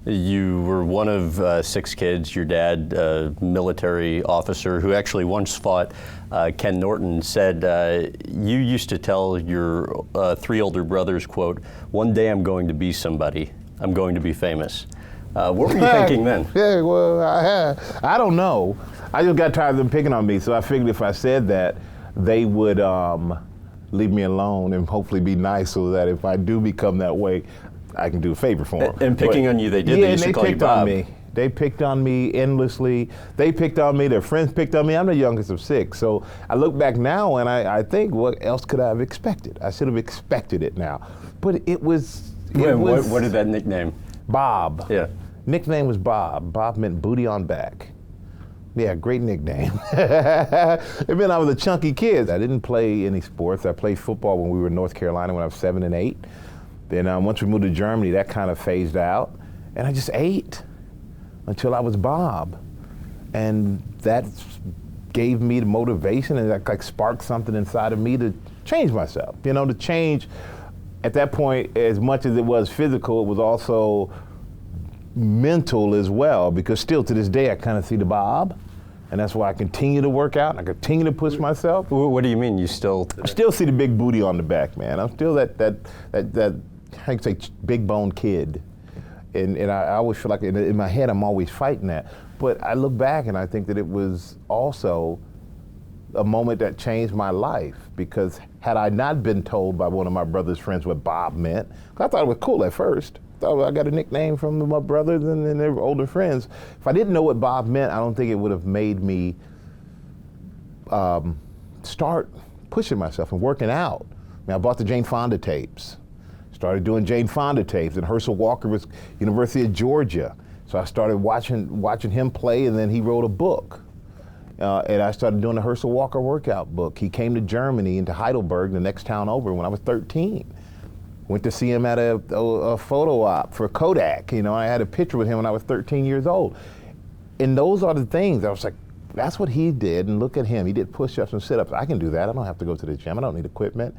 You were one of 6 kids. Your dad, a military officer who actually once fought Ken Norton, said you used to tell your 3 older brothers, quote, "One day I'm going to be somebody. I'm going to be famous." What were you thinking then? Yeah, well, I don't know. I just got tired of them picking on me, so I figured if I said that, they would leave me alone and hopefully be nice so that if I do become that way, I can do a favor for them. And picking on you, they did. Yeah, they used to call you Bob. On me. They picked on me endlessly. They picked on me. Their friends picked on me. I'm the youngest of 6. So I look back now and I think, what else could I have expected? I should have expected it now. But it was... What did that nickname? Bob. Yeah. Nickname was Bob. Bob meant booty on back. Yeah, great nickname. It meant I was a chunky kid. I didn't play any sports. I played football when we were in North Carolina when I was 7 and 8. Then once we moved to Germany, that kind of phased out. And I just ate until I was Bob. And that gave me the motivation and that like sparked something inside of me to change myself. You know, to change at that point, as much as it was physical, it was also mental as well, because still to this day I kind of see the Bob, and that's why I continue to work out and I continue to push myself. What do you mean? You still? I still see the big booty on the back, man. I'm still that how you say big bone kid, and I always feel like in my head I'm always fighting that. But I look back and I think that it was also a moment that changed my life, because had I not been told by one of my brother's friends what Bob meant, 'cause I thought it was cool at first. I got a nickname from my brothers and their older friends. If I didn't know what Bob meant, I don't think it would have made me start pushing myself and working out. I mean, I bought the Jane Fonda tapes, started doing Jane Fonda tapes, and Herschel Walker was University of Georgia. So I started watching him play, and then he wrote a book. And I started doing the Herschel Walker workout book. He came to Germany, into Heidelberg, the next town over, when I was 13. Went to see him at a photo op for Kodak. You know, I had a picture with him when I was 13 years old. And those are the things, I was like, that's what he did, and look at him. He did push-ups and sit-ups. I can do that. I don't have to go to the gym. I don't need equipment.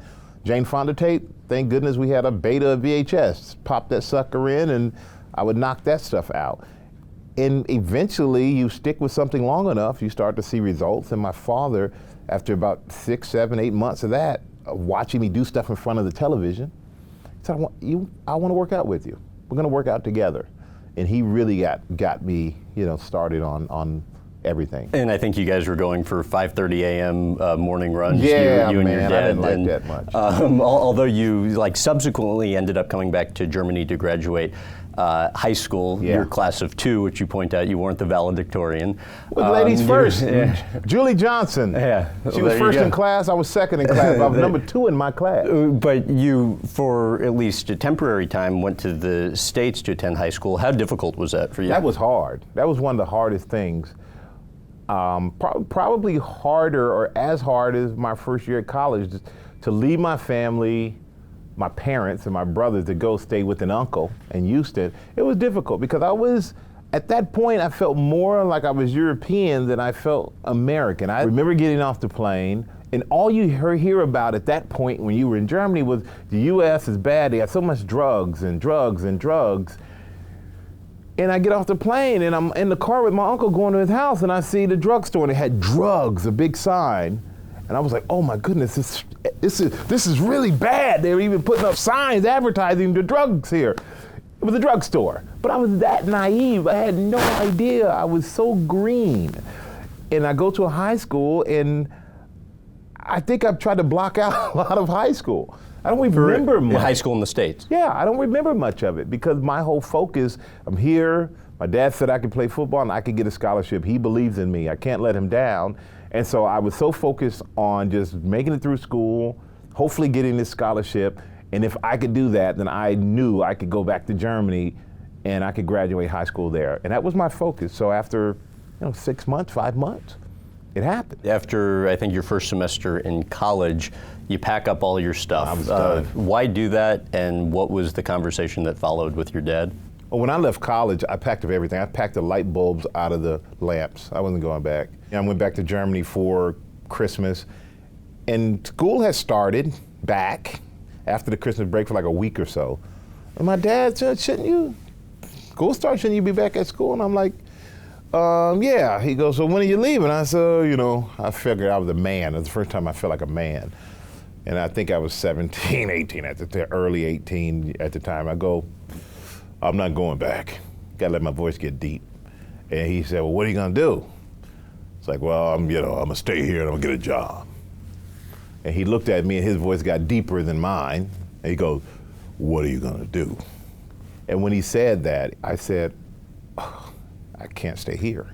Jane Fonda tape, thank goodness we had a beta VHS. Pop that sucker in, and I would knock that stuff out. And eventually, you stick with something long enough, you start to see results. And my father, after about 6, 7, 8 months of that, watching me do stuff in front of the television, said, I want to work out with you. We're going to work out together. And he really got me, started on everything. And I think you guys were going for 5:30 a.m. Morning runs. Yeah, you and your man, dad. I didn't like that much. Although you subsequently ended up coming back to Germany to graduate high school, your class of 2, which you point out you weren't the valedictorian. Well, ladies first. Julie Johnson. Yeah. She was first in class, I was second in class. I was number 2 in my class. But you, for at least a temporary time, went to the States to attend high school. How difficult was that for you? That was hard. That was one of the hardest things. Probably harder, or as hard as my first year at college, to leave my family, my parents and my brothers, to go stay with an uncle in Houston. It was difficult because at that point, I felt more like I was European than I felt American. I remember getting off the plane, and all you hear about at that point when you were in Germany was the U.S. is bad. They have so much drugs and drugs and drugs. And I get off the plane, and I'm in the car with my uncle going to his house, and I see the drugstore, and it had drugs, a big sign. And I was like, oh my goodness, this is really bad. They were even putting up signs advertising the drugs here. It was a drugstore. But I was that naive. I had no idea. I was so green. And I go to a high school, and I think I've tried to block out a lot of high school. I don't even remember much. High school in the States? Yeah, I don't remember much of it because my whole focus, I'm here. My dad said I could play football and I could get a scholarship. He believes in me. I can't let him down. And so I was so focused on just making it through school, hopefully getting this scholarship. And if I could do that, then I knew I could go back to Germany and I could graduate high school there. And that was my focus. So after 6 months, 5 months, it happened. After, I think, your first semester in college, you pack up all your stuff. I was done. Why do that, and what was the conversation that followed with your dad? Well, when I left college, I packed up everything. I packed the light bulbs out of the lamps. I wasn't going back. I went back to Germany for Christmas, and school had started back after the Christmas break for like a week or so. And my dad said, shouldn't you school starts, shouldn't you be back at school? And I'm like, yeah. He goes, so when are you leaving? I said, I figured I was a man. It was the first time I felt like a man. And I think I was 17, 18 at the early 18 at the time. I go, I'm not going back. Gotta let my voice get deep. And he said, well, what are you gonna do? It's like, well, I'm gonna stay here and I'm gonna get a job. And he looked at me and his voice got deeper than mine. And he goes, what are you gonna do? And when he said that, I said, oh, I can't stay here.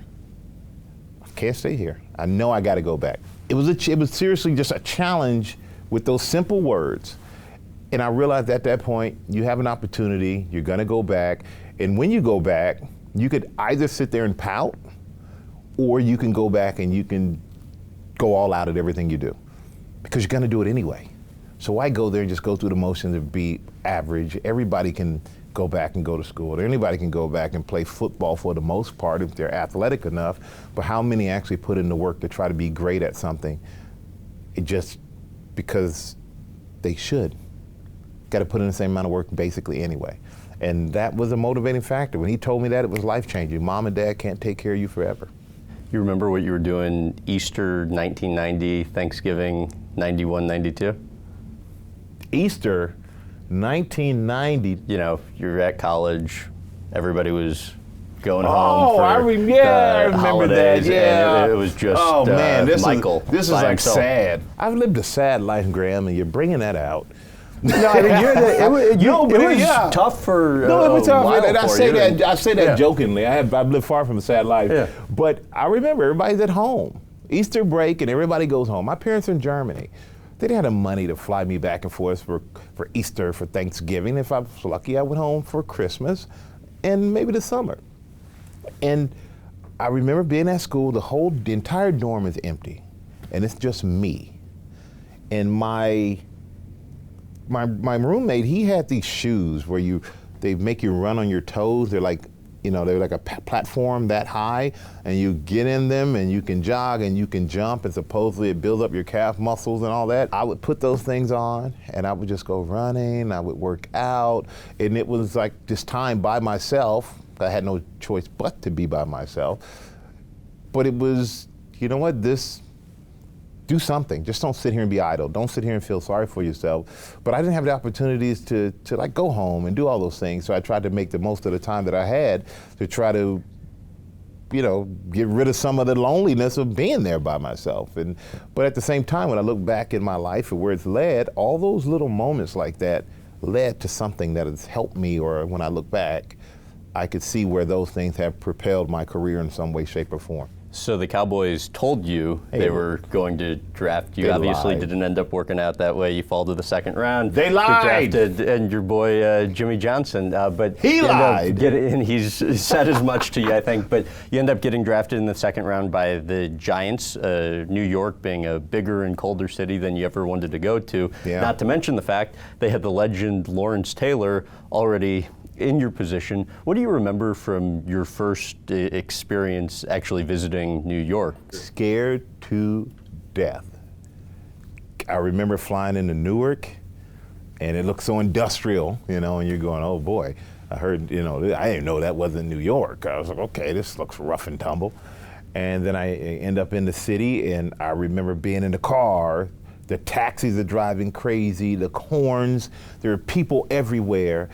I can't stay here. I know I gotta go back. It was seriously just a challenge with those simple words. And I realized at that point, you have an opportunity, you're gonna go back. And when you go back, you could either sit there and pout, or you can go back and you can go all out at everything you do, because you're gonna do it anyway. So why go there and just go through the motions and be average? Everybody can go back and go to school. Anybody can go back and play football for the most part if they're athletic enough, but how many actually put in the work to try to be great at something? It just because they should. Got to put in the same amount of work basically anyway. And that was a motivating factor. When he told me that, it was life-changing. Mom and dad can't take care of you forever. You remember what you were doing Easter 1990, Thanksgiving 91, 92? Easter 1990. You're at college, everybody was going Oh, home for I remember that. holidays, Yeah, and it was just man, Michael. This is by like himself. sad. I've lived a sad life, Graham, and you're bringing that out. No, I mean, it was yeah. tough for No, it was a tough. while And I for say you. that. I say that Yeah. jokingly. I've lived far from a sad life. Yeah. But I remember everybody's at home. Easter break, and everybody goes home. My parents are in Germany. They didn't have the money to fly me back and forth for Easter, for Thanksgiving. If I was lucky, I went home for Christmas and maybe the summer. And I remember being at school. The entire dorm is empty, and it's just me. And my roommate, he had these shoes where they make you run on your toes. They're like, they're like a platform that high, and you get in them and you can jog and you can jump, and supposedly it builds up your calf muscles and all that. I would put those things on and I would just go running, I would work out, and it was like this time by myself. I had no choice but to be by myself. But it was, do something. Just don't sit here and be idle. Don't sit here and feel sorry for yourself. But I didn't have the opportunities to like go home and do all those things. So I tried to make the most of the time that I had to try to, get rid of some of the loneliness of being there by myself. But at the same time, when I look back in my life and where it's led, all those little moments like that led to something that has helped me, or when I look back, I could see where those things have propelled my career in some way, shape, or form. So the Cowboys told you they were going to draft you. They Obviously lied. didn't end up working out that way. You fall to the second round. They Get lied. drafted, and your boy Jimmy Johnson. But He you end up lied. and he's said as much to you, I think. But you end up getting drafted in the second round by the Giants. New York being a bigger and colder city than you ever wanted to go to. Yeah. Not to mention the fact they had the legend Lawrence Taylor already in your position. What do you remember from your first experience actually visiting New York? Scared to death. I remember flying into Newark, and it looked so industrial, and you're going, oh boy, I heard, I didn't know that wasn't New York. I was like, okay, this looks rough and tumble. And then I end up in the city, and I remember being in the car. The taxis are driving crazy, the horns, there are people everywhere.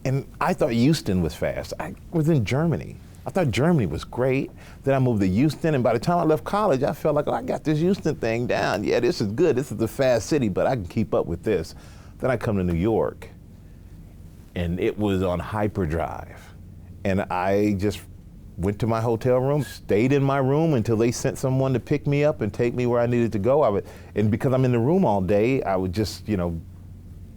And I thought Houston was fast. I was in Germany. I thought Germany was great. Then I moved to Houston, and by the time I left college, I felt like, I got this Houston thing down. Yeah, this is good. This is a fast city, but I can keep up with this. Then I come to New York, and it was on hyperdrive. And I just went to my hotel room, stayed in my room until they sent someone to pick me up and take me where I needed to go. And because I'm in the room all day, I would just,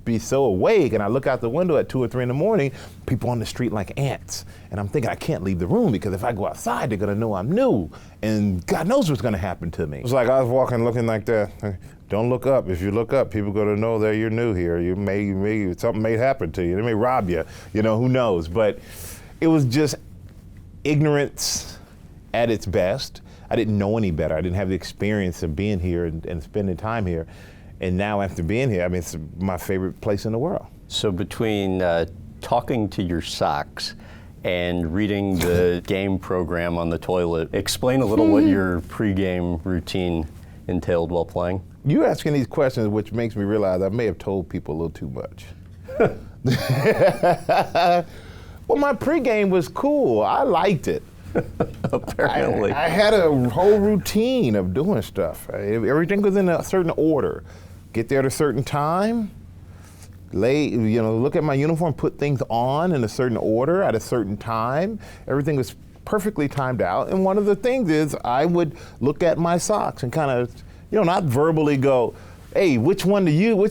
be so awake, and I look out the window at 2 or 3 in the morning, people on the street like ants. And I'm thinking I can't leave the room, because if I go outside, they're gonna know I'm new, and God knows what's gonna happen to me. It was like I was walking looking like that. Don't look up. If you look up, people gonna know that you're new here. You may something may happen to you. They may rob you, who knows? But it was just ignorance at its best. I didn't know any better. I didn't have the experience of being here and spending time here. And now after being here, it's my favorite place in the world. So between talking to your socks and reading the game program on the toilet. Explain a little what your pregame routine entailed while playing. You're asking these questions, which makes me realize I may have told people a little too much. Well, my pregame was cool. I liked it. Apparently. I had a whole routine of doing stuff. Everything was in a certain order. Get there at a certain time, look at my uniform, put things on in a certain order at a certain time. Everything was perfectly timed out. And one of the things is I would look at my socks and kind of, not verbally go, hey, which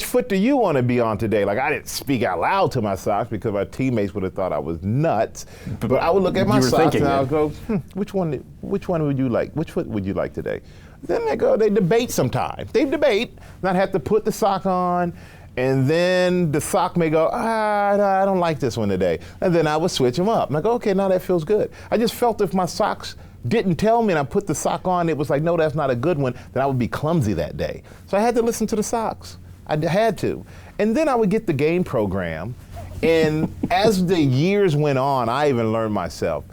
foot do you want to be on today? Like, I didn't speak out loud to my socks because my teammates would have thought I was nuts. But I would look at my socks and I would go, which one would you like? Which foot would you like today? Then they debate sometimes. They debate, and I'd have to put the sock on, and then the sock may go, I don't like this one today. And then I would switch them up. And I go, okay, now that feels good. I just felt if my socks didn't tell me and I put the sock on, it was like, no, that's not a good one, then I would be clumsy that day. So I had to listen to the socks. I had to. And then I would get the game program. And as the years went on, I even learned myself,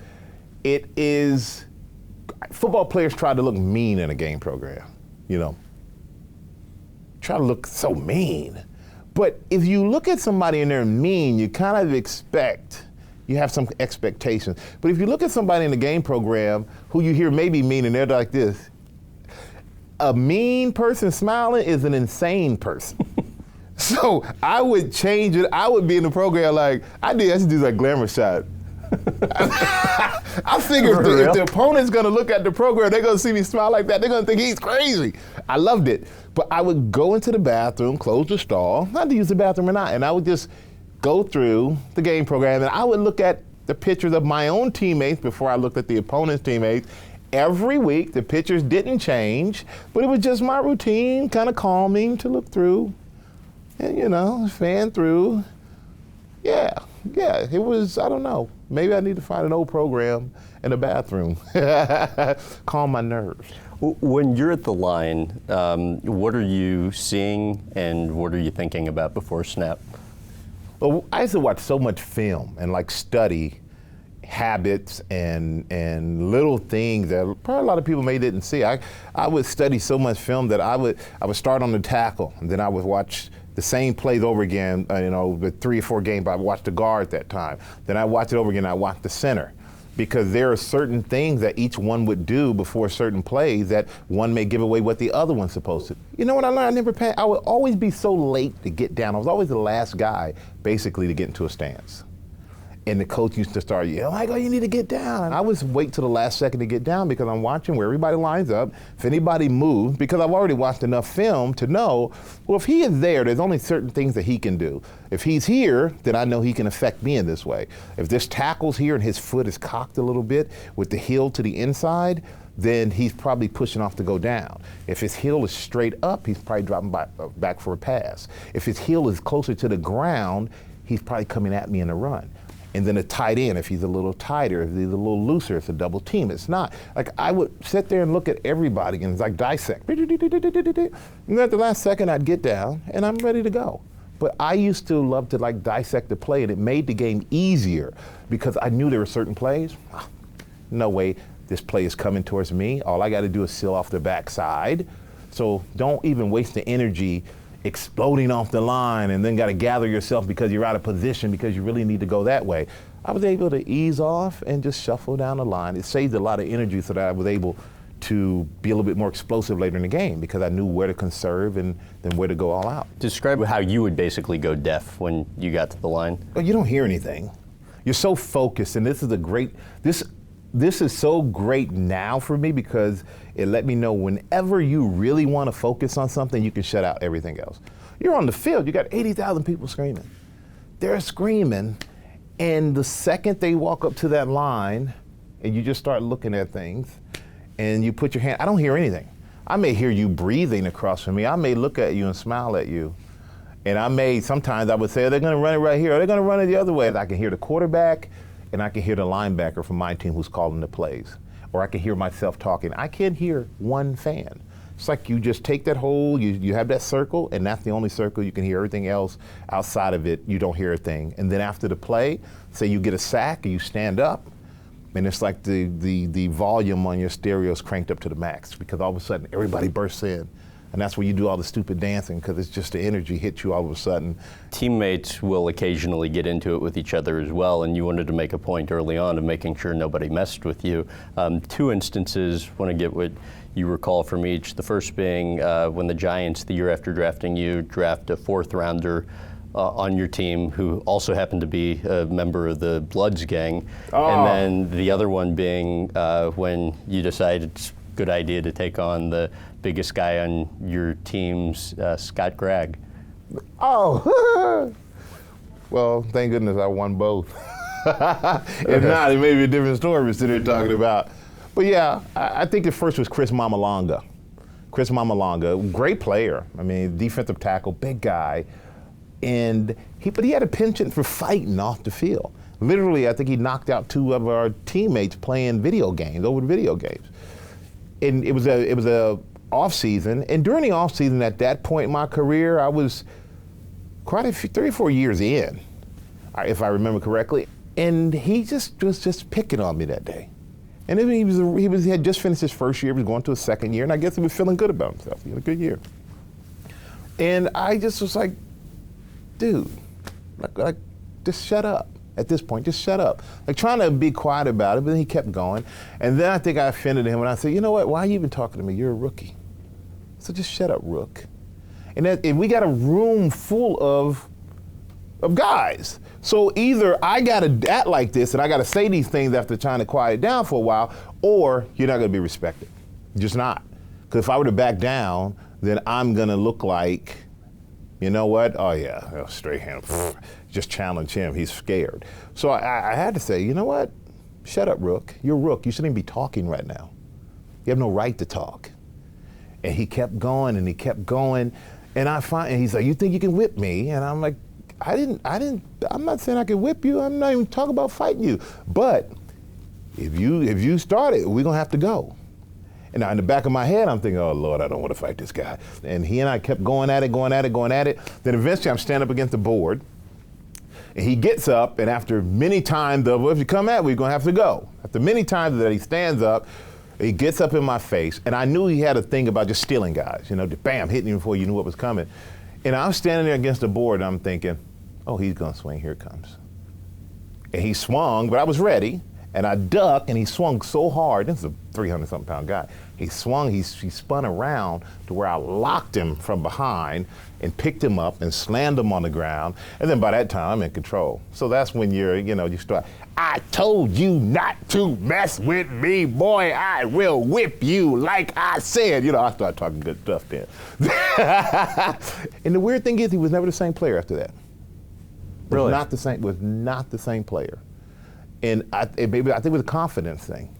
football players try to look mean in a game program, Try to look so mean. But if you look at somebody and they're mean, you kind of you have some expectations. But if you look at somebody in the game program who you hear maybe mean and they're like this, a mean person smiling is an insane person. So I would change it. I would be in the program like, I used to do like glamour shot. I figured if the opponent's gonna look at the program, they're gonna see me smile like that, they're gonna think he's crazy. I loved it. But I would go into the bathroom, close the stall, not to use the bathroom or not, and I would just go through the game program, and I would look at the pictures of my own teammates before I looked at the opponent's teammates. Every week, the pictures didn't change, but it was just my routine, kind of calming to look through and, fan through. Yeah, it was, I don't know. Maybe I need to find an old program in the bathroom. Calm my nerves. When you're at the line, what are you seeing and what are you thinking about before snap? Well, I used to watch so much film and study habits and little things that probably a lot of people didn't see. I would study so much film that I would start on the tackle, and then I would watch the same plays over again, the 3 or 4 games. I watched the guard that time. Then I watched it over again, I watched the center. Because there are certain things that each one would do before certain plays that one may give away what the other one's supposed to. You know what I learned? I would always be so late to get down. I was always the last guy, basically, to get into a stance. And the coach used to start yelling, Michael, you need to get down. And I would wait till the last second to get down because I'm watching where everybody lines up. If anybody moves, because I've already watched enough film to know, well, if he is there's only certain things that he can do. If he's here, then I know he can affect me in this way. If this tackle's here and his foot is cocked a little bit with the heel to the inside, then he's probably pushing off to go down. If his heel is straight up, he's probably dropping back for a pass. If his heel is closer to the ground, he's probably coming at me in a run. And then a tight end, if he's a little tighter, if he's a little looser, it's a double team. It's not. I would sit there and look at everybody and dissect. And then at the last second, I'd get down and I'm ready to go. But I used to love to dissect the play, and it made the game easier because I knew there were certain plays. No way this play is coming towards me. All I got to do is seal off the backside. So don't even waste the energy exploding off the line and then got to gather yourself because you're out of position because you really need to go that way. I was able to ease off and just shuffle down the line. It saved a lot of energy so that I was able to be a little bit more explosive later in the game because I knew where to conserve and then where to go all out. Describe how you would basically go deaf when you got to the line. Well, you don't hear anything. You're so focused, and this is so great now for me because it let me know whenever you really want to focus on something, you can shut out everything else. You're on the field, you got 80,000 people screaming. They're screaming, and the second they walk up to that line, and you just start looking at things, and you put your hand, I don't hear anything. I may hear you breathing across from me. I may look at you and smile at you. And sometimes I would say, they're gonna run it right here, or they're gonna run it the other way. And I can hear the quarterback, and I can hear the linebacker from my team who's calling the plays. Or I can hear myself talking. I can't hear one fan. It's like you just take that hole, you have that circle, and that's the only circle. You can hear everything else. Outside of it, you don't hear a thing. And then after the play, say you get a sack and you stand up, and it's like the volume on your stereo is cranked up to the max, because all of a sudden everybody bursts in. And that's where you do all the stupid dancing, because it's just the energy hits you all of a sudden. Teammates will occasionally get into it with each other as well, and you wanted to make a point early on of making sure nobody messed with you. Two instances, want to get what you recall from each. The first being when the Giants, the year after drafting you, draft a fourth rounder on your team who also happened to be a member of the Bloods gang. Oh. And then the other one being when you decided it's a good idea to take on the biggest guy on your team's Scott Gregg. Oh, well, thank goodness I won both. If not, it may be a different story we're sitting here talking about. But yeah, I think the first was Chris Mamalonga. Chris Mamalonga, great player. I mean, defensive tackle, big guy. But he had a penchant for fighting off the field. Literally, I think he knocked out two of our teammates playing video games, over the video games. And it was a off season, and during the off season at that point in my career, I was quite 3 or 4 years in, if I remember correctly, and he was just picking on me that day. And then he had just finished his first year, he was going to his second year, and I guess he was feeling good about himself. He had a good year. And I just was like, dude, like just shut up. At this point, just shut up. Like trying to be quiet about it, but then he kept going. And then I think I offended him, and I said, you know what, why are you even talking to me? You're a rookie. So just shut up, Rook. And we got a room full of guys. So either I gotta act like this and I gotta say these things after trying to quiet it down for a while, or you're not gonna be respected. Just not. Because if I were to back down, then I'm gonna look like, you know what? Oh yeah, Strahan, just challenge him. He's scared. So I had to say, you know what? Shut up, Rook. You're Rook. You shouldn't even be talking right now. You have no right to talk. And he kept going and he kept going, and he's like, you think you can whip me? And I'm like, I'm not saying I can whip you. I'm not even talking about fighting you. But if you start it, we're gonna have to go. And now in the back of my head, I'm thinking, oh Lord, I don't want to fight this guy. And he and I kept going at it. Then eventually I'm standing up against the board, and he gets up, and after many times of, well, if you come at me, we're gonna have to go. After many times that he stands up, he gets up in my face, and I knew he had a thing about just stealing guys, just bam, hitting you before you knew what was coming. And I'm standing there against the board, and I'm thinking, oh, he's gonna swing, here it comes. And he swung, but I was ready, and I ducked, and he swung so hard. This is a 300-something pound guy. He swung, he spun around to where I locked him from behind and picked him up and slammed him on the ground. And then by that time, I'm in control. So that's when you start, I told you not to mess with me, boy. I will whip you like I said. I start talking good stuff then. And the weird thing is, he was never the same player after that. Really? Was not the same player. And I think it was a confidence thing.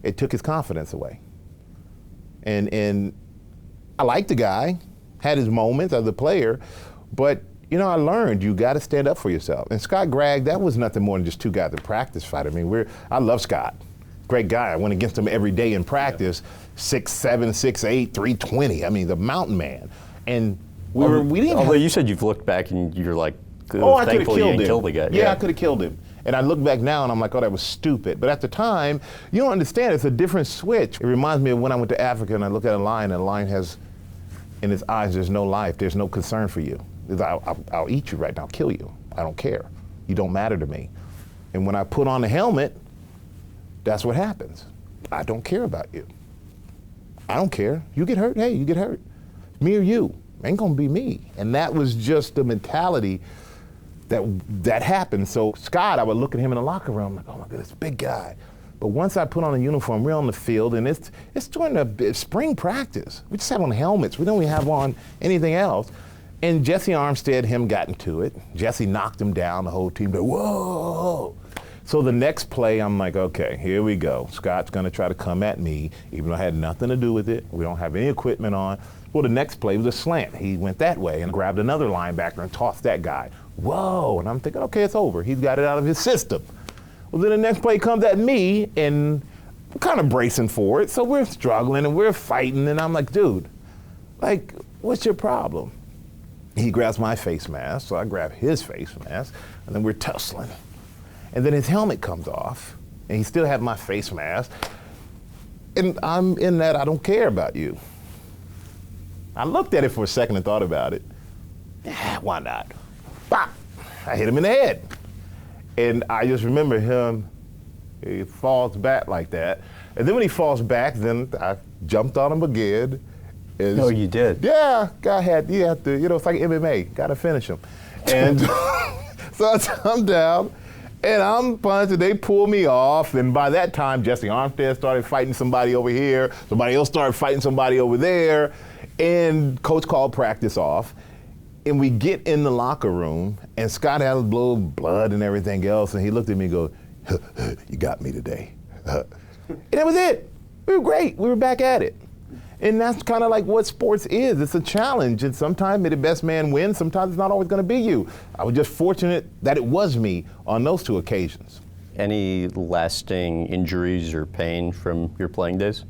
It took his confidence away. And I liked the guy, had his moments as a player, but I learned you got to stand up for yourself. And Scott Gregg, that was nothing more than just two guys in practice fight. I mean, I love Scott. Great guy. I went against him every day in practice, 6'7", 6'8", 320. I mean, the mountain man. And we didn't. Although you said you've looked back and you're like, I could have thankful you didn't kill the guy. Yeah, I could have killed him. And I look back now and I'm like, oh, that was stupid. But at the time, you don't understand, it's a different switch. It reminds me of when I went to Africa and I look at a lion, and a lion has, in his eyes, there's no life, there's no concern for you. I'll eat you right now, I'll kill you. I don't care. You don't matter to me. And when I put on the helmet, that's what happens. I don't care about you. I don't care. You get hurt, hey, you get hurt. Me or you, ain't gonna be me. And that was just the mentality that happened. So Scott, I would look at him in the locker room, like, oh my goodness, big guy. But once I put on a uniform, we're on the field, and it's during the spring practice. We just have on helmets. We don't even have on anything else. And Jesse Armstead, him got into it. Jesse knocked him down, the whole team, but whoa. So the next play, I'm like, okay, here we go. Scott's gonna try to come at me, even though I had nothing to do with it. We don't have any equipment on. Well, the next play was a slant. He went that way and grabbed another linebacker and tossed that guy. Whoa, and I'm thinking, okay, it's over. He's got it out of his system. Well, then the next play comes at me, and kind of bracing for it. So we're struggling and we're fighting, and I'm like, dude, like, what's your problem? He grabs my face mask, so I grab his face mask, and then we're tussling. And then his helmet comes off, and he still had my face mask. And I'm in that, I don't care about you. I looked at it for a second and thought about it. Why not? Bop! I hit him in the head. And I just remember him, he falls back like that. And then when he falls back, then I jumped on him again. No, you did? Yeah, you have to, it's like MMA, gotta finish him. And so I'm down, and I'm punching, they pull me off, and by that time, Jesse Armstead started fighting somebody over here, somebody else started fighting somebody over there, and coach called practice off, and we get in the locker room, and Scott had a little blood and everything else, and he looked at me and goes, you got me today. And that was it. We were great, we were back at it. And that's kind of like what sports is. It's a challenge, and sometimes the best man wins, sometimes it's not always gonna be you. I was just fortunate that it was me on those two occasions. Any lasting injuries or pain from your playing days?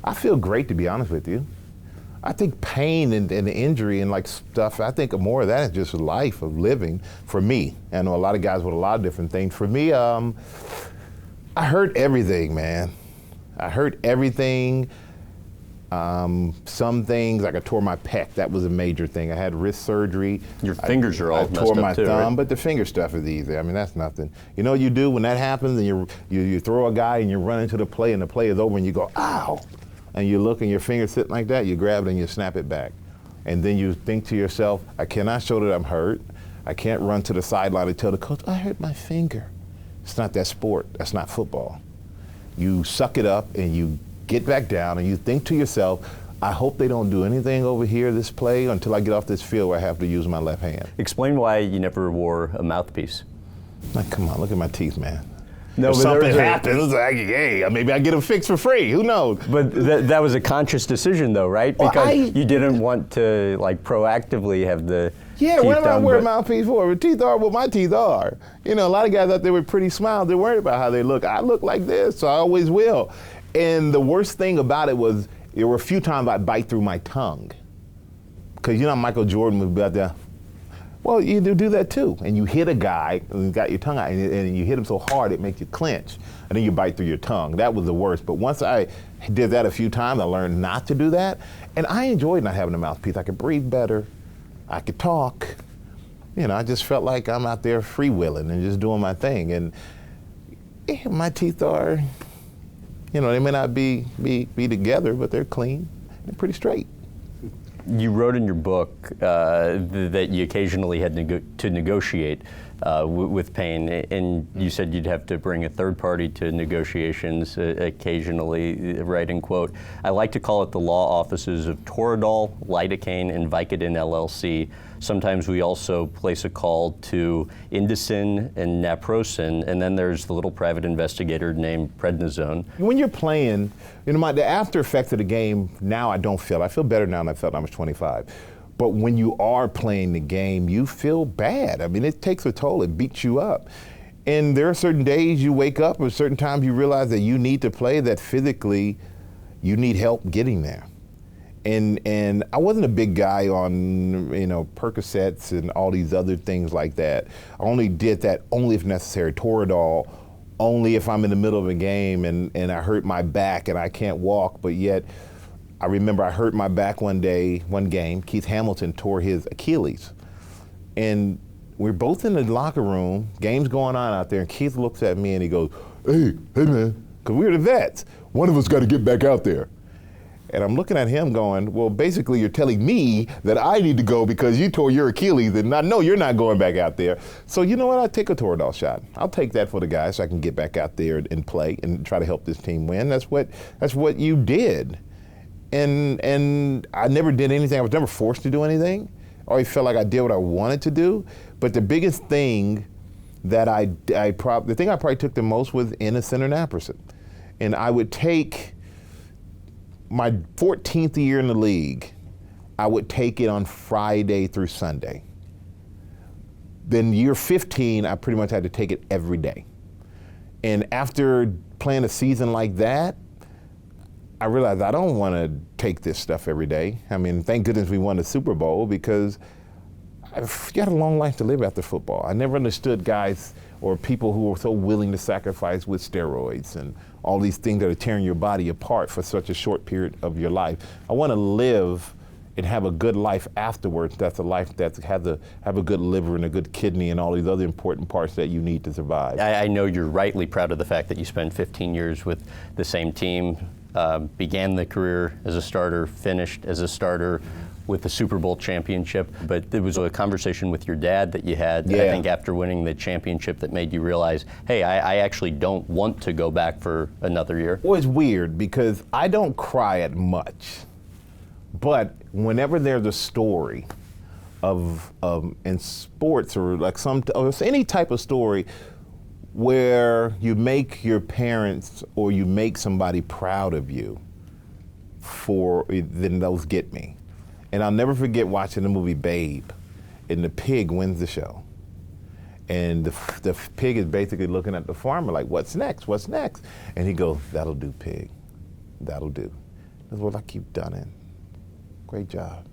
I feel great, to be honest with you. I think pain and the injury and like stuff, I think more of that is just life of living for me. I know a lot of guys with a lot of different things. For me, I hurt everything, man. I hurt everything. Some things, like I tore my pec, that was a major thing. I had wrist surgery. Your fingers are all messed up too, I tore my thumb, right? but the finger stuff is easy. I mean, that's nothing. You know what you do when that happens, and you throw a guy and you run into the play, and the play is over, and you go, ow! And you look and your finger's sitting like that, you grab it and you snap it back. And then you think to yourself, I cannot show that I'm hurt. I can't run to the sideline and tell the coach, I hurt my finger. It's not that sport, that's not football. You suck it up and you get back down and you think to yourself, I hope they don't do anything over here this play until I get off this field where I have to use my left hand. Explain why you never wore a mouthpiece. Like, come on, look at my teeth, man. No, if something happens, like, hey, maybe I get them fixed for free. Who knows? But that was a conscious decision, though, right? Because you didn't want to like proactively have the yeah. teeth What am I done, wearing a mouthpiece for? My teeth are what my teeth are. You know, a lot of guys out there with pretty smiles, they're worried about how they look. I look like this, so I always will. And the worst thing about it was there were a few times I'd bite through my tongue, because you know Michael Jordan would be out there. Well, you do that too, and you hit a guy and you got your tongue out, and you hit him so hard it makes you clench, and then you bite through your tongue. That was the worst. But once I did that a few times, I learned not to do that, and I enjoyed not having a mouthpiece. I could breathe better, I could talk. You know, I just felt like I'm out there freewheeling and just doing my thing. And my teeth are, you know, they may not be together, but they're clean. They're pretty straight. You wrote in your book that you occasionally had to negotiate with pain, and you said you'd have to bring a third party to negotiations occasionally, writing, quote, I like to call it the law offices of Toradol, Lidocaine, and Vicodin LLC. Sometimes we also place a call to Indocin and Naproxen, and then there's the little private investigator named Prednisone. When you're playing, you know, the after effects of the game, now I don't feel. I feel better now than I felt when I was 25. But when you are playing the game, you feel bad. I mean, it takes a toll. It beats you up. And there are certain days you wake up, or certain times you realize that you need to play, that physically you need help getting there. And I wasn't a big guy on, you know, Percocets and all these other things like that. I only did that only if necessary. Toradol, only if I'm in the middle of a game and I hurt my back and I can't walk, but yet I remember I hurt my back one game, Keith Hamilton tore his Achilles. And we're both in the locker room, game's going on out there, and Keith looks at me and he goes, hey man, because we were the vets. One of us got to get back out there. And I'm looking at him going, well, basically you're telling me that I need to go because you tore your Achilles, and I know you're not going back out there. So you know what, I'll take a Toradol shot. I'll take that for the guys so I can get back out there and play and try to help this team win. That's what you did. And I never did anything. I was never forced to do anything. I always felt like I did what I wanted to do. But the biggest thing that the thing I probably took the most was Indocin or Naproxen. And I would take my 14th year in the league, I would take it on Friday through Sunday. Then year 15, I pretty much had to take it every day. And after playing a season like that, I realized I don't want to take this stuff every day. I mean, thank goodness we won the Super Bowl, because you got a long life to live after football. I never understood guys or people who were so willing to sacrifice with steroids and all these things that are tearing your body apart for such a short period of your life. I want to live and have a good life afterwards. That's a life that have a good liver and a good kidney and all these other important parts that you need to survive. I know you're rightly proud of the fact that you spent 15 years with the same team, began the career as a starter, finished as a starter with the Super Bowl championship. But there was a conversation with your dad that you had, I think, after winning the championship, that made you realize, hey, I actually don't want to go back for another year. Well, it's weird because I don't cry at much, but whenever there's a story of in sports or like or any type of story where you make your parents or you make somebody proud of you, then those get me. And I'll never forget watching the movie Babe, and the pig wins the show. And the pig is basically looking at the farmer like, what's next, what's next? And he goes, that'll do, pig, that'll do. That's what I keep done it. Great job,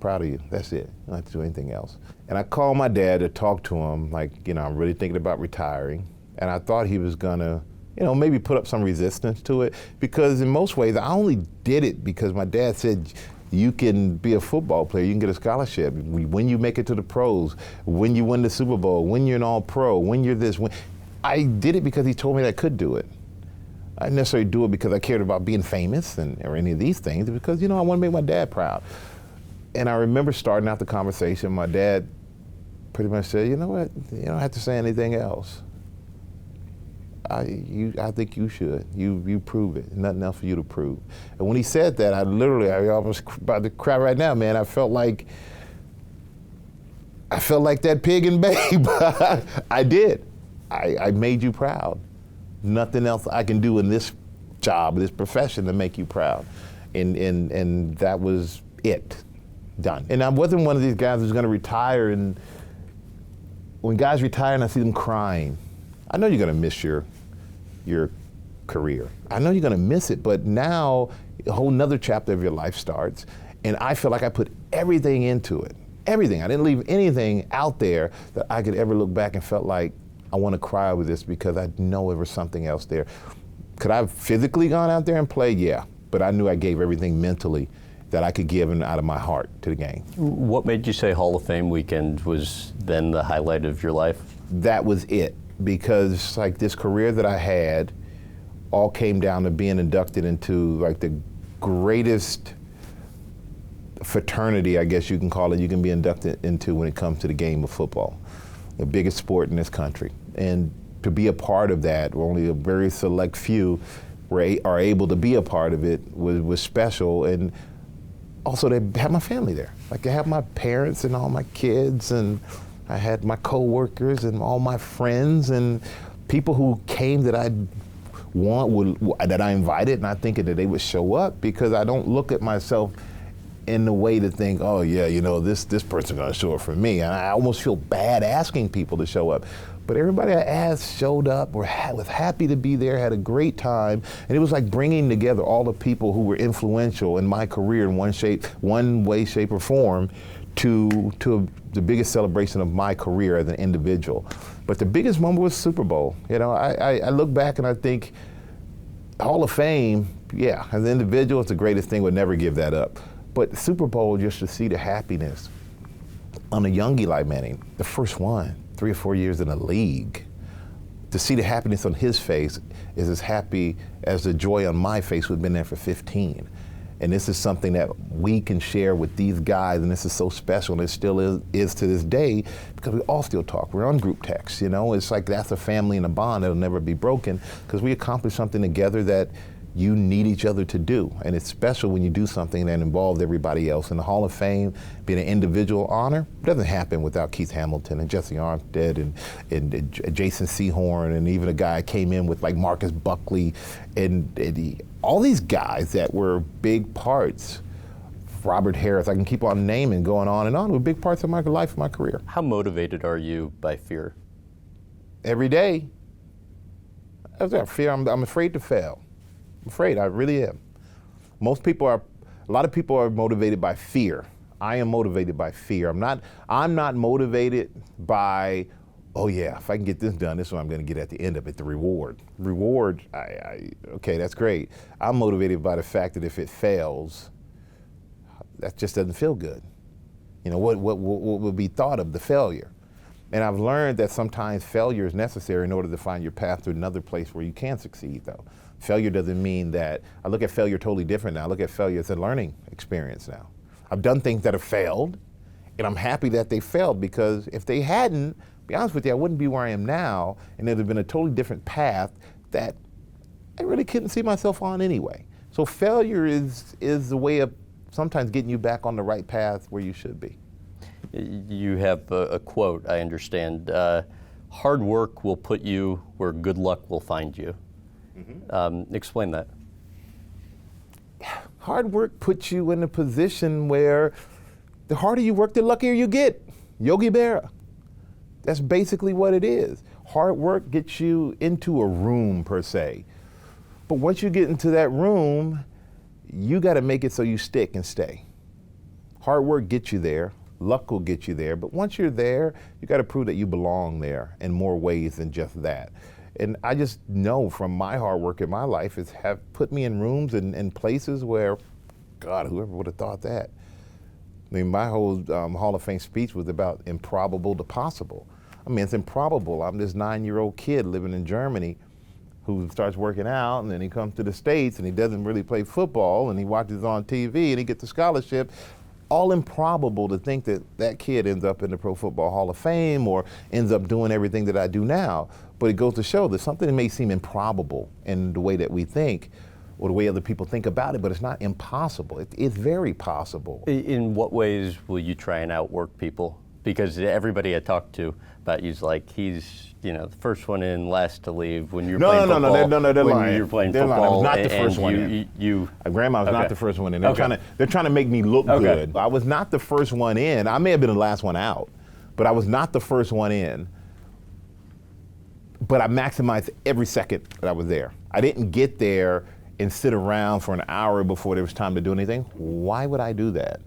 proud of you, that's it. I don't have to do anything else. And I called my dad to talk to him, like, I'm really thinking about retiring. And I thought he was gonna, maybe put up some resistance to it, because in most ways I only did it because my dad said, you can be a football player, you can get a scholarship. When you make it to the pros, when you win the Super Bowl, when you're an all-pro, when you're this, I did it because he told me that I could do it. I didn't necessarily do it because I cared about being famous or any of these things, because, I want to make my dad proud. And I remember starting out the conversation, my dad pretty much said, you know what, you don't have to say anything else. I think you should. You prove it. Nothing else for you to prove. And when he said that, I almost about to cry right now, man. I felt like that pig in Babe. I did. I made you proud. Nothing else I can do in this job, this profession, to make you proud. And that was it. Done. And I wasn't one of these guys who's going to retire. And when guys retire and I see them crying, I know you're going to miss your career. I know you're going to miss it, but now a whole nother chapter of your life starts, and I feel like I put everything into it. Everything. I didn't leave anything out there that I could ever look back and felt like I want to cry over this, because I know there was something else there. Could I have physically gone out there and played? Yeah, but I knew I gave everything mentally that I could give out of my heart to the game. What made you say Hall of Fame weekend was then the highlight of your life? That was it. Because like this career that I had all came down to being inducted into like the greatest fraternity, I guess you can call it, you can be inducted into when it comes to the game of football, the biggest sport in this country. And to be a part of that, only a very select few are able to be a part of it, was special. And also to have my family there. Like to have my parents and all my kids, and I had my coworkers and all my friends and people who came that I invited, and I thinking that they would show up, because I don't look at myself in the way to think, oh yeah, this person's gonna show up for me. And I almost feel bad asking people to show up. But everybody I asked showed up, was happy to be there, had a great time, and it was like bringing together all the people who were influential in my career in one way, shape, or form, to the biggest celebration of my career as an individual. But the biggest moment was Super Bowl. I look back and I think Hall of Fame, yeah, as an individual, it's the greatest thing, would never give that up. But Super Bowl, just to see the happiness on a young Eli Manning, the first one, 3 or 4 years in the league, to see the happiness on his face is as happy as the joy on my face would have been there for 15. And this is something that we can share with these guys, and this is so special, and it still is to this day, because we all still talk. We're on group text, It's like that's a family and a bond that'll never be broken, because we accomplished something together that you need each other to do. And it's special when you do something that involves everybody else. And the Hall of Fame being an individual honor doesn't happen without Keith Hamilton and Jesse Armstead and Jason Sehorn, and even a guy came in with like Marcus Buckley and all these guys that were big parts. Robert Harris, I can keep on naming, going on and on, were big parts of my life and my career. How motivated are you by fear? Every day. I was fear. I'm afraid to fail. I'm afraid. I really am. A lot of people are motivated by fear. I am motivated by fear. I'm not motivated by, oh yeah, if I can get this done, this is what I'm going to get at the end of it, the reward. Reward, okay, that's great. I'm motivated by the fact that if it fails, that just doesn't feel good. You know, what would be thought of the failure? And I've learned that sometimes failure is necessary in order to find your path to another place where you can succeed, though. Failure doesn't mean that, I look at failure totally different now. I look at failure as a learning experience now. I've done things that have failed, and I'm happy that they failed, because if they hadn't, to be honest with you, I wouldn't be where I am now, and there'd have been a totally different path that I really couldn't see myself on anyway. So failure is the way of sometimes getting you back on the right path where you should be. You have a quote, I understand. Hard work will put you where good luck will find you. Mm-hmm. Explain that. Hard work puts you in a position where the harder you work, the luckier you get. Yogi Berra. That's basically what it is. Hard work gets you into a room, per se. But once you get into that room, you got to make it so you stick and stay. Hard work gets you there. Luck will get you there. But once you're there, you got to prove that you belong there in more ways than just that. And I just know from my hard work in my life is have put me in rooms and places where, God, whoever would have thought that? I mean, my whole Hall of Fame speech was about improbable to possible. I mean, it's improbable. I'm this 9-year-old kid living in Germany who starts working out, and then he comes to the States and he doesn't really play football, and he watches on TV and he gets a scholarship. All improbable to think that that kid ends up in the Pro Football Hall of Fame or ends up doing everything that I do now. But it goes to show that something that may seem improbable in the way that we think or the way other people think about it, but it's not impossible. It's very possible. In what ways will you try and outwork people? Because everybody I talk to about you is like, he's, the first one in, last to leave when you're playing football. No, they're lying. When you're playing they're football. Lying. I was not the first one in. Grandma was not the first one in. They're trying to make me look good. I was not the first one in. I may have been the last one out, but I was not the first one in. But I maximized every second that I was there. I didn't get there and sit around for an hour before there was time to do anything. Why would I do that?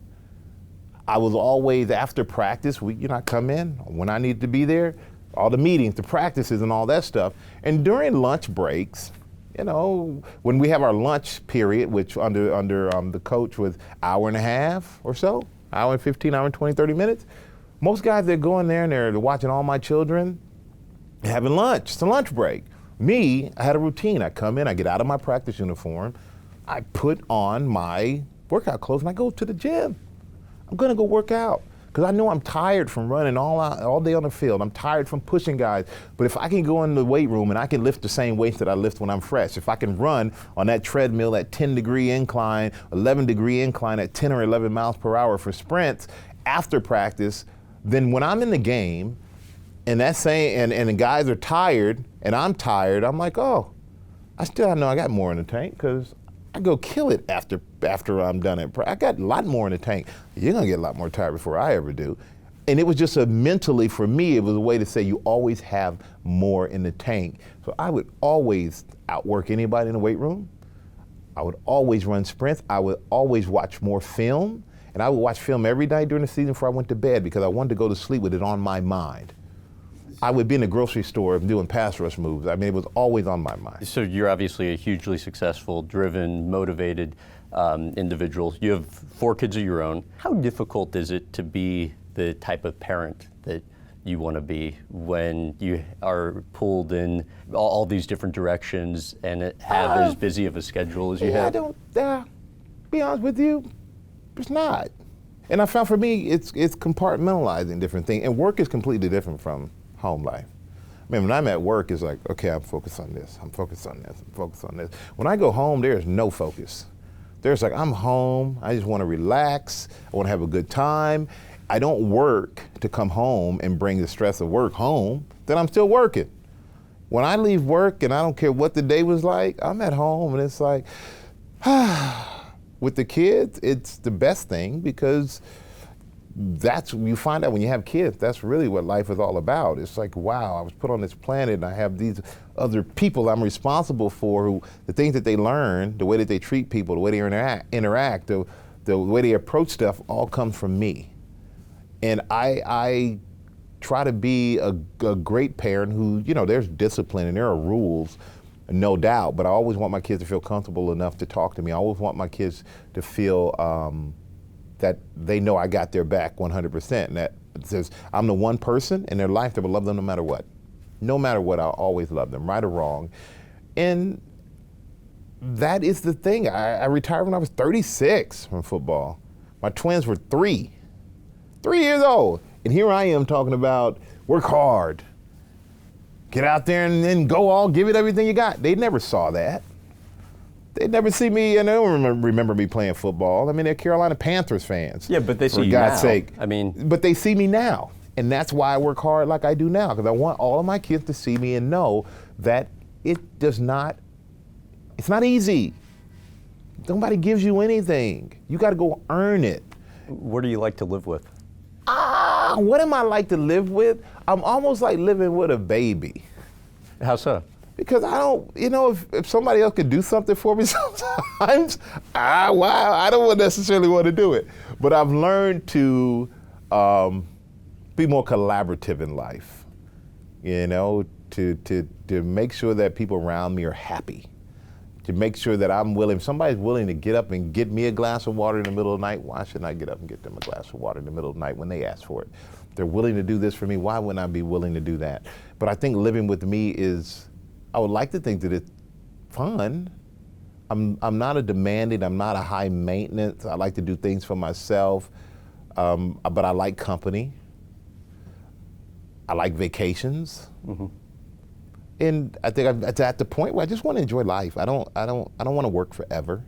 I was always, after practice, I come in when I needed to be there, all the meetings, the practices and all that stuff. And during lunch breaks, when we have our lunch period, which under the coach was hour and a half or so, hour and 15, hour and 20, 30 minutes, most guys, they're going there and they're watching all my children having lunch. It's a lunch break. Me, I had a routine. I come in, I get out of my practice uniform, I put on my workout clothes, and I go to the gym. I'm gonna go work out because I know I'm tired from running all day on the field. I'm tired from pushing guys. But if I can go in the weight room and I can lift the same weights that I lift when I'm fresh, if I can run on that treadmill at 10-degree incline, 11-degree incline at 10 or 11 miles per hour for sprints after practice, then when I'm in the game and the guys are tired and I'm tired, I'm like, oh, I know I got more in the tank because I go kill it after I'm done it. I got a lot more in the tank. You're gonna get a lot more tired before I ever do. And it was just mentally, for me, it was a way to say you always have more in the tank. So I would always outwork anybody in the weight room. I would always run sprints. I would always watch more film. And I would watch film every night during the season before I went to bed because I wanted to go to sleep with it on my mind. I would be in the grocery store doing pass rush moves. I mean, it was always on my mind. So you're obviously a hugely successful, driven, motivated individual. You have 4 kids of your own. How difficult is it to be the type of parent that you want to be when you are pulled in all these different directions and have as busy of a schedule as you have? I don't, be honest with you, it's not. And I found for me, it's compartmentalizing different things. And work is completely different from home life. I mean, when I'm at work, it's like, okay, I'm focused on this, I'm focused on this, I'm focused on this. When I go home, there's no focus. There's like, I'm home, I just want to relax, I want to have a good time. I don't work to come home and bring the stress of work home, then I'm still working. When I leave work and I don't care what the day was like, I'm at home and it's like, with the kids, it's the best thing because that's, you find out when you have kids, that's really what life is all about. It's like, wow, I was put on this planet and I have these other people I'm responsible for, who, the things that they learn, the way that they treat people, the way they interact, the way they approach stuff, all comes from me. And I try to be a great parent who, you know, there's discipline and there are rules, no doubt, but I always want my kids to feel comfortable enough to talk to me. I always want my kids to feel that they know I got their back 100%, and that says I'm the one person in their life that will love them no matter what. No matter what, I'll always love them, right or wrong. And that is the thing. I retired when I was 36 from football. My twins were 3 years old. And here I am talking about work hard, get out there and then go all, give it everything you got. They never saw that. They'd never see me, and they don't remember me playing football. I mean, they're Carolina Panthers fans. Yeah, but they see you now. For now. God's sake. I mean, but they see me now, and that's why I work hard like I do now, because I want all of my kids to see me and know that it's not easy. Nobody gives you anything. You got to go earn it. what do you like to live with? What am I like to live with? I'm almost like living with a baby. How so? Because I don't, you know, if somebody else could do something for me sometimes, I don't necessarily want to do it. But I've learned to be more collaborative in life, you know, to make sure that people around me are happy, to make sure that I'm willing, if somebody's willing to get up and get me a glass of water in the middle of the night, why shouldn't I get up and get them a glass of water in the middle of the night when they ask for it? If they're willing to do this for me, why wouldn't I be willing to do that? But I think living with me is, I would like to think that it's fun. I'm not a demanding, I'm not a high maintenance. I like to do things for myself, but I like company. I like vacations. Mm-hmm. And I think I'm at the point where I just want to enjoy life. I don't want to work forever.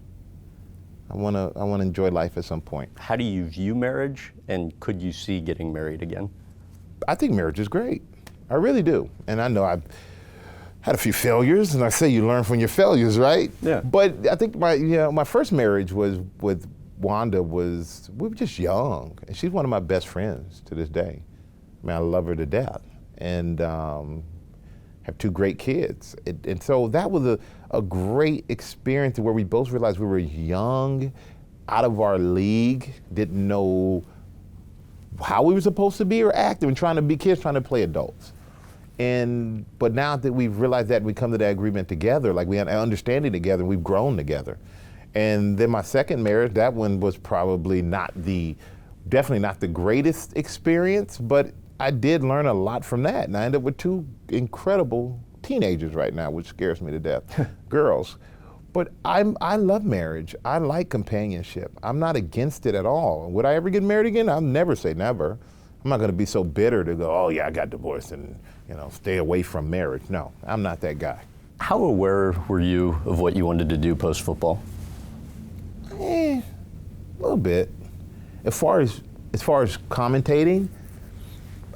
I want to enjoy life at some point. How do you view marriage, and could you see getting married again? I think marriage is great. I really do. And I know I've had a few failures, and I say you learn from your failures, right? Yeah. But I think my first marriage was with Wanda we were just young, and she's one of my best friends to this day. I mean, I love her to death, and have 2 great kids. And so that was a great experience where we both realized we were young, out of our league, didn't know how we were supposed to be or act, and trying to be kids, trying to play adults. But now that we've realized that, we come to that agreement together, like we had an understanding together, we've grown together. And then my second marriage, that one was probably definitely not the greatest experience, but I did learn a lot from that. And I ended up with 2 incredible teenagers right now, which scares me to death, girls. But I love marriage. I like companionship. I'm not against it at all. Would I ever get married again? I'll never say never. I'm not going to be so bitter to go, oh yeah, I got divorced and stay away from marriage. No, I'm not that guy. How aware were you of what you wanted to do post-football? A little bit. As far as commentating,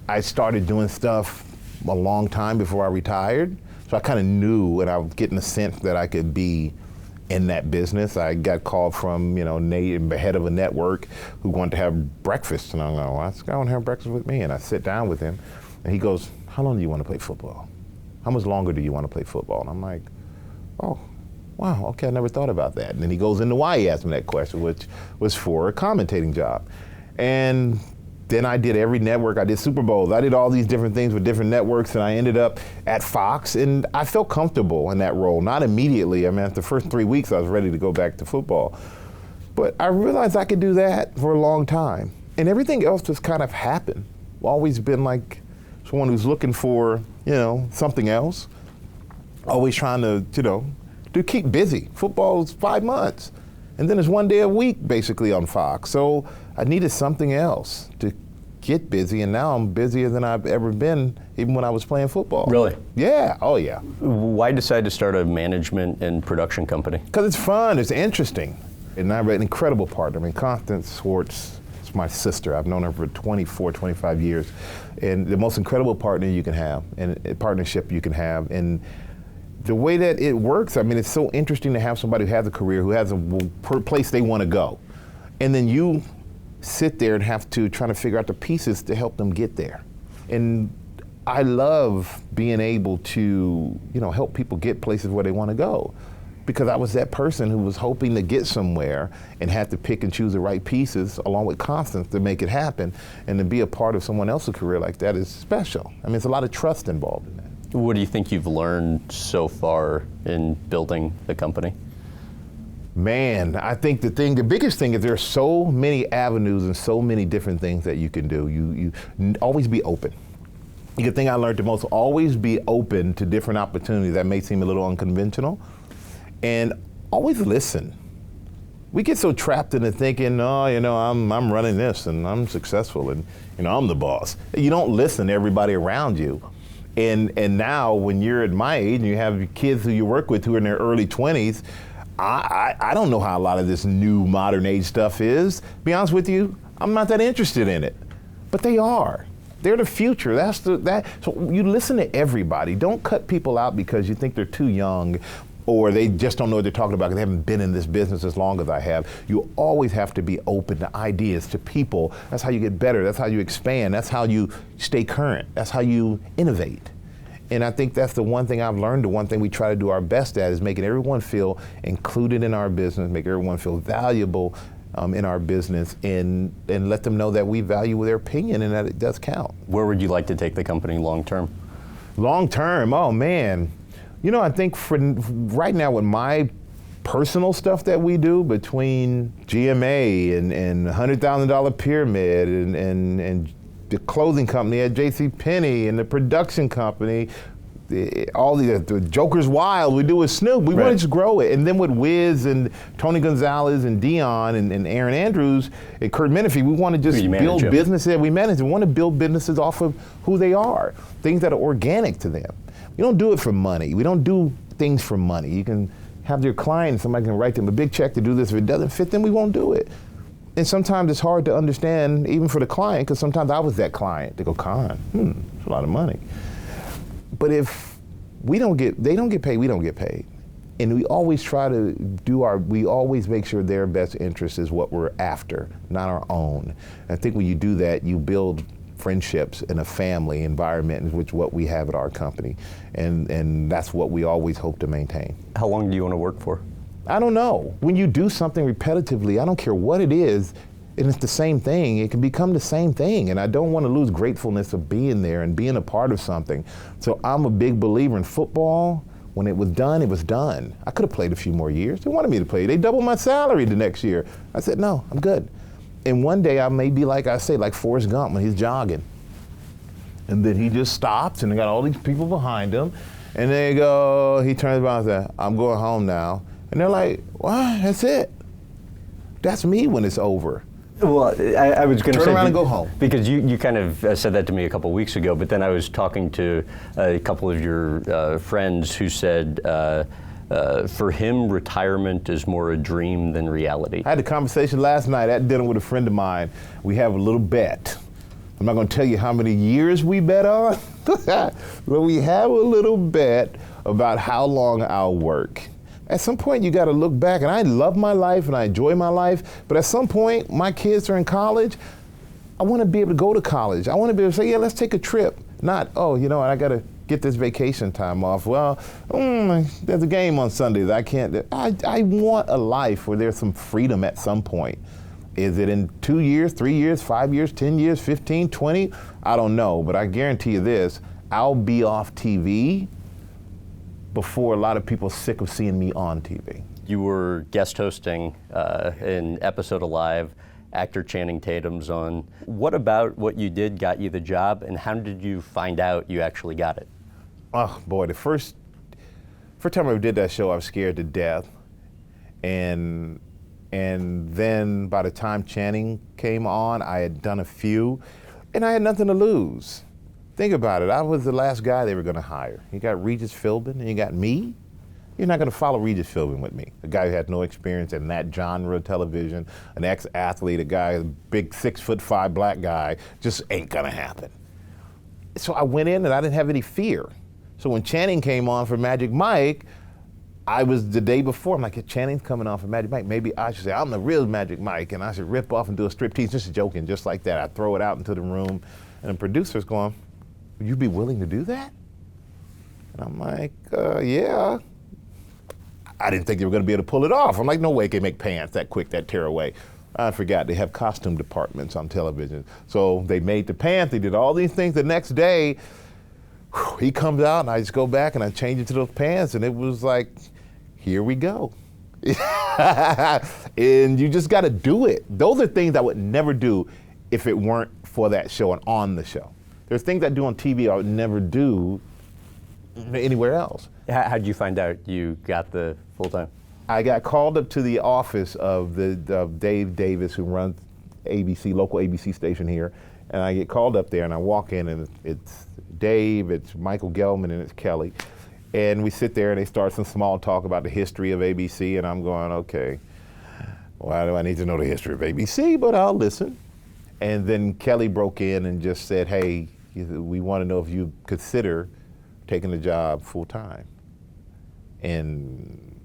I started doing stuff a long time before I retired. So I kind of knew, and I was getting a sense that I could be in that business. I got called from, Nate, the head of a network, who wanted to have breakfast. And I'm like, well, let's go and have breakfast with me. And I sit down with him, and he goes, how long do you want to play football? How much longer do you want to play football? And I'm like, oh, wow, okay, I never thought about that. And then he goes into why he asked me that question, which was for a commentating job. And then I did every network. I did Super Bowls. I did all these different things with different networks, and I ended up at Fox, and I felt comfortable in that role. Not immediately. I mean, after the first 3 weeks, I was ready to go back to football. But I realized I could do that for a long time. And everything else just kind of happened. I've always been like someone who's looking for, something else. Always trying to keep busy. Football's 5 months. And then it's 1 day a week, basically, on Fox. So I needed something else to get busy, and now I'm busier than I've ever been, even when I was playing football. Really? Yeah, oh yeah. Why decide to start a management and production company? Because it's fun, it's interesting. And I have an incredible partner. I mean, Constance Schwartz is my sister. I've known her for 24, 25 years. And the most incredible partner you can have, and a partnership you can have. And the way that it works, I mean, it's so interesting to have somebody who has a career, who has a place they want to go. And then you sit there and have to try to figure out the pieces to help them get there. And I love being able to, help people get places where they want to go, because I was that person who was hoping to get somewhere and had to pick and choose the right pieces along with confidence to make it happen. And to be a part of someone else's career like that is special. I mean, it's a lot of trust involved in that. What do you think you've learned so far in building the company? Man, I think the biggest thing is there are so many avenues and so many different things that you can do. You always be open. The thing I learned the most, always be open to different opportunities that may seem a little unconventional, and always listen. We get so trapped into thinking, I'm running this and I'm successful and I'm the boss. You don't listen to everybody around you. And now when you're at my age and you have kids who you work with who are in their early 20s, I don't know how a lot of this new modern age stuff is. To be honest with you, I'm not that interested in it, but they are. They're the future. So you listen to everybody. Don't cut people out because you think they're too young or they just don't know what they're talking about because they haven't been in this business as long as I have. You always have to be open to ideas, to people. That's how you get better. That's how you expand. That's how you stay current. That's how you innovate. And I think that's the one thing I've learned. The one thing we try to do our best at is making everyone feel included in our business, make everyone feel valuable in our business, and let them know that we value their opinion and that it does count. Where would you like to take the company long term? Long term, oh man. I think for right now with my personal stuff that we do between GMA and $100,000 Pyramid and the clothing company at JCPenney and the production company, all the Joker's Wild we do with Snoop, we want to just grow it. And then with Wiz and Tony Gonzalez and Dion and Aaron Andrews and Kurt Menefee, we want to just build businesses. We want to build businesses off of who they are, things that are organic to them. We don't do it for money. We don't do things for money. You can have your client, somebody can write them a big check to do this. If it doesn't fit them, we won't do it. And sometimes it's hard to understand, even for the client, because sometimes I was that client. They go, Con, it's a lot of money. But if they don't get paid, we don't get paid. And we always try to we always make sure their best interest is what we're after, not our own. And I think when you do that, you build friendships in a family environment, which is what we have at our company. And that's what we always hope to maintain. How long do you want to work for? I don't know. When you do something repetitively, I don't care what it is, and it's the same thing, it can become the same thing. And I don't want to lose gratefulness of being there and being a part of something. So I'm a big believer in football. When it was done, it was done. I could have played a few more years. They wanted me to play. They doubled my salary the next year. I said, no, I'm good. And one day I may be like Forrest Gump when he's jogging. And then he just stops and they got all these people behind him. And they go, he turns around and says, I'm going home now. And they're like, what? That's it. That's me when it's over. Well, I was going to say, turn around and go home. Because you kind of said that to me a couple of weeks ago, but then I was talking to a couple of your friends who said, for him, retirement is more a dream than reality. I had a conversation last night at dinner with a friend of mine. We have a little bet. I'm not going to tell you how many years we bet on, but we have a little bet about how long I'll work. At some point, you got to look back, and I love my life and I enjoy my life, but at some point, my kids are in college. I want to be able to go to college. I want to be able to say, yeah, let's take a trip. Not, I got to get this vacation time off. Well, there's a game on Sundays. I can't. I want a life where there's some freedom at some point. Is it in 2 years, 3 years, 5 years, 10 years, 15, 20? I don't know, but I guarantee you this, I'll be off TV before a lot of people are sick of seeing me on TV. You were guest hosting an episode of Live, actor Channing Tatum's on. What about what you did got you the job, and how did you find out you actually got it? Oh boy, the first time I did that show, I was scared to death. And then by the time Channing came on, I had done a few, and I had nothing to lose. Think about it, I was the last guy they were going to hire. You got Regis Philbin and you got me. You're not going to follow Regis Philbin with me, a guy who had no experience in that genre of television, an ex-athlete, a guy, a big 6'5" black guy, just ain't going to happen. So I went in and I didn't have any fear. So when Channing came on for Magic Mike, I was the day before, I'm like, Channing's coming off of Magic Mike. Maybe I should say, I'm the real Magic Mike, and I should rip off and do a striptease, just joking, just like that. I throw it out into the room, and the producer's going, would you be willing to do that? And I'm like, yeah. I didn't think they were going to be able to pull it off. I'm like, no way can make pants that quick, that tear away. I forgot, they have costume departments on television. So they made the pants, they did all these things. The next day, he comes out, and I just go back and I change it to those pants, and it was like, here we go. And you just got to do it. Those are things I would never do if it weren't for that show and on the show. There's things I do on TV I would never do anywhere else. How did you find out you got the full-time? I got called up to the office of Dave Davis, who runs ABC, local ABC station here, and I get called up there, and I walk in, and it's Dave, it's Michael Gelman, and it's Kelly. And we sit there and they start some small talk about the history of ABC, and I'm going, okay, why do I need to know the history of ABC? But I'll listen. And then Kelly broke in and just said, hey, we want to know if you consider taking the job full time. And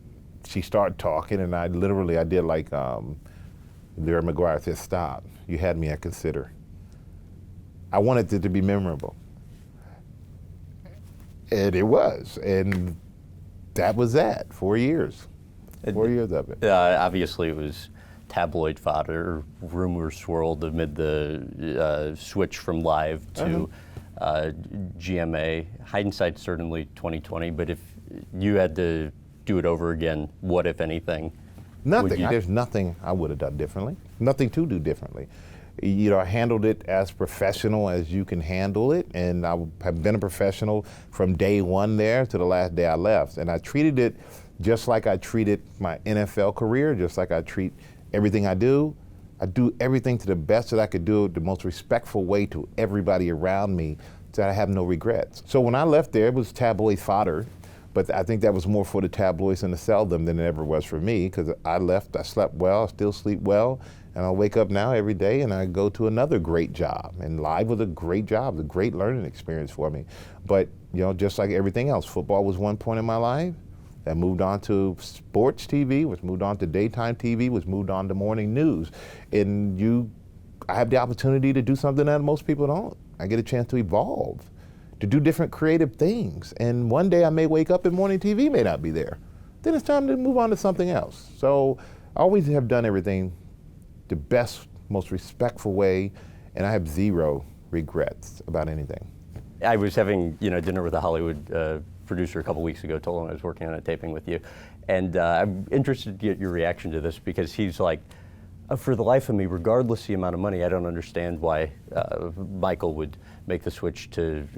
she started talking, and I did like Larry McGuire said, stop, you had me at consider. I wanted it to be memorable. And it was, and that was that, 4 years. 4 years of it. Obviously, it was tabloid fodder. Rumors swirled amid the switch from live to GMA. Hindsight, certainly 2020, but if you had to do it over again, what, if anything? Nothing. There's nothing I would have done differently. Nothing to do differently. You know, I handled it as professional as you can handle it, and I have been a professional from day one there to the last day I left. And I treated it just like I treated my NFL career, just like I treat everything I do. I do everything to the best that I could do it, the most respectful way to everybody around me, so that I have no regrets. So when I left there, it was tabloid fodder, but I think that was more for the tabloids and to sell them than it ever was for me, because I left, I slept well, I still sleep well, and I wake up now every day and I go to another great job. And live was a great job, a great learning experience for me. But, you know, just like everything else, football was one point in my life. That moved on to sports TV, which moved on to daytime TV, which moved on to morning news. And I have the opportunity to do something that most people don't. I get a chance to evolve, to do different creative things. And one day I may wake up and morning TV may not be there. Then it's time to move on to something else. So I always have done everything the best, most respectful way, and I have zero regrets about anything. I was having dinner with a Hollywood producer a couple weeks ago, told him I was working on a taping with you, and I'm interested to get your reaction to this, because he's like, for the life of me, regardless of the amount of money, I don't understand why Michael would make the switch to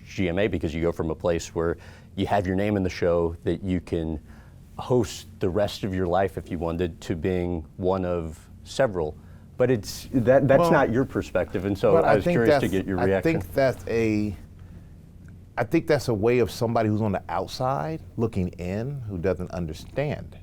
GMA, because you go from a place where you have your name in the show that you can host the rest of your life if you wanted, to being one of several. But that's not your perspective, and so I was curious to get your reaction. I think that's a way of somebody who's on the outside looking in, who doesn't understand.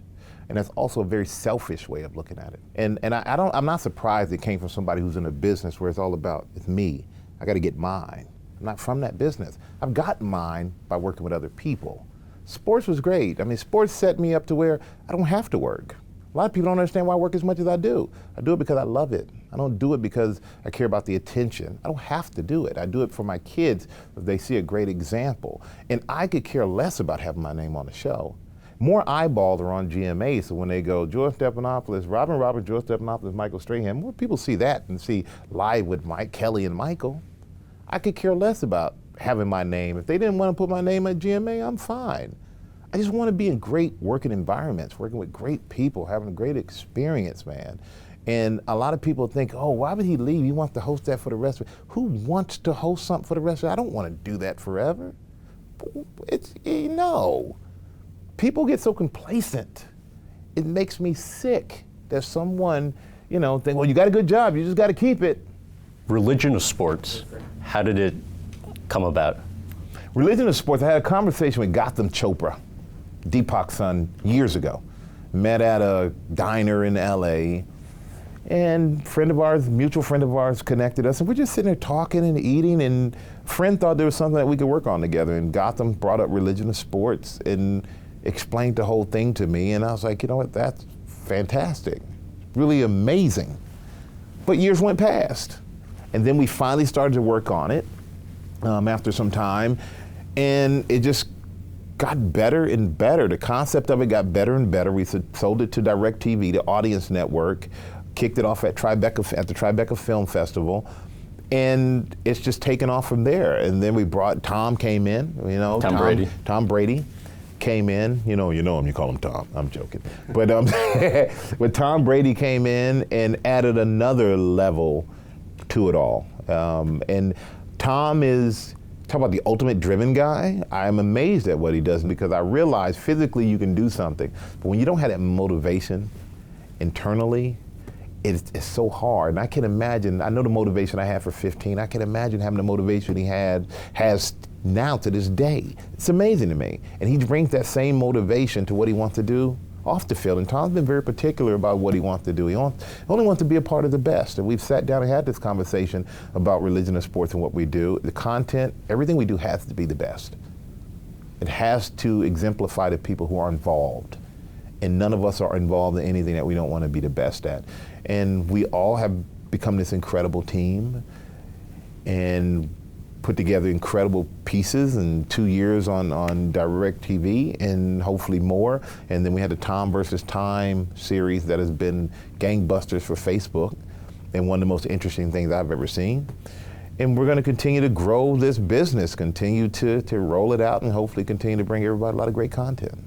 And that's also a very selfish way of looking at it. And I'm not surprised it came from somebody who's in a business where it's all about, it's me, I gotta get mine. I'm not from that business. I've gotten mine by working with other people. Sports was great. I mean, sports set me up to where I don't have to work. A lot of people don't understand why I work as much as I do. I do it because I love it. I don't do it because I care about the attention. I don't have to do it. I do it for my kids if they see a great example. And I could care less about having my name on the show. More eyeballs are on GMA, so when they go, George Stephanopoulos, Robert, George Stephanopoulos, Michael Strahan, more people see that and see live with Mike, Kelly, and Michael. I could care less about having my name. If they didn't want to put my name at GMA, I'm fine. I just want to be in great working environments, working with great people, having a great experience, man. And a lot of people think, oh, why would he leave? He wants to host that for the rest of it. Who wants to host something for the rest of it? I don't want to do that forever. No. People get so complacent. It makes me sick that someone, think, well, you got a good job, you just got to keep it. Religion of sports, how did it come about? Religion of sports, I had a conversation with Gautam Chopra, Deepak's son, years ago. Met at a diner in LA, and mutual friend of ours connected us, and we're just sitting there talking and eating, and a friend thought there was something that we could work on together, and Gautam brought up religion of sports, and explained the whole thing to me, and I was like, you know what, that's fantastic, really amazing. But years went past, and then we finally started to work on it after some time, and it just got better and better. The concept of it got better and better. We sold it to DirecTV, the audience network, kicked it off at the Tribeca Film Festival, and it's just taken off from there. And then we brought, Tom came in, you know. Tom Brady came in, you know him, you call him Tom, I'm joking. But but Tom Brady came in and added another level to it all. And Tom is, talk about the ultimate driven guy. I'm amazed at what he does, because I realize physically you can do something, but when you don't have that motivation internally, it's so hard. And I can imagine, I know the motivation I had for 15, I can imagine having the motivation he has now to this day. It's amazing to me. And he brings that same motivation to what he wants to do off the field. And Tom's been very particular about what he wants to do. He only wants to be a part of the best. And we've sat down and had this conversation about religion and sports and what we do. The content, everything we do has to be the best. It has to exemplify the people who are involved. And none of us are involved in anything that we don't want to be the best at. And we all have become this incredible team and put together incredible pieces in 2 years on DirecTV, and hopefully more. And then we had the Tom versus Time series that has been gangbusters for Facebook, and one of the most interesting things I've ever seen. And we're going to continue to grow this business, continue to roll it out, and hopefully continue to bring everybody a lot of great content.